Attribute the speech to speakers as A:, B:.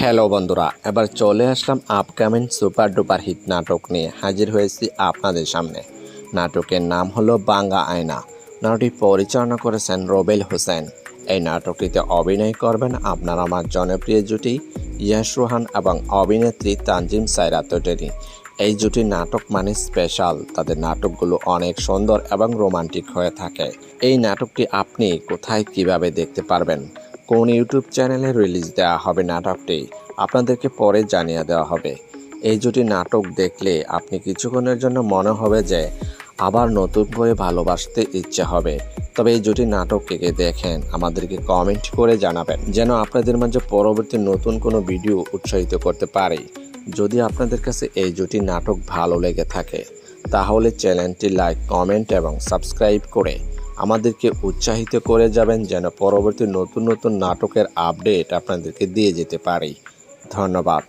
A: Hello বন্ধুরা, এবার চলে আসলাম আপকামিং সুপার ডুপার হিট নাটক নিয়ে হাজির হয়েছি আপনাদের সামনে। নাটকের নাম হলো বাংলা আয়না। নাটকটি পরিচালনা করেছেন রোবেল হোসেন। এই নাটকটিতে অভিনয় করবেন আপনার আমার জনপ্রিয় জুটি ইয়াশ রোহান এবং অভিনেত্রী তানজিম সায়রা টোটেনি। এই জুটির নাটক মানে স্পেশাল, তাদের নাটকগুলো অনেক সুন্দর এবং রোমান্টিক হয়ে থাকে। এই নাটকটি আপনি কোথায় কিভাবে দেখতে পারবেন, কোন ইউটিউব চ্যানেলে রিলিজ দেওয়া হবে নাটকটি আপনাদেরকে পরে জানিয়ে দেওয়া হবে। এই জুটি নাটক দেখলে আপনি কিছুক্ষণের জন্য মনে হবে যে আবার নতুন করে ভালোবাসতে ইচ্ছে হবে। তবে এই জুটি নাটক কে দেখেন আমাদেরকে কমেন্ট করে জানাবেন, যেন আপনাদের মাঝে পরবর্তী নতুন কোনো ভিডিও উৎসাহিত করতে পারে। যদি আপনাদের কাছে এই জুটি নাটক ভালো লেগে থাকে তাহলে চ্যানেলটি লাইক, কমেন্ট এবং সাবস্ক্রাইব করে আমাদেরকে উৎসাহিত করে যাবেন, যেন পরবর্তী নতুন নতুন নাটকের আপডেট আপনাদেরকে দিয়ে যেতে পারি। ধন্যবাদ।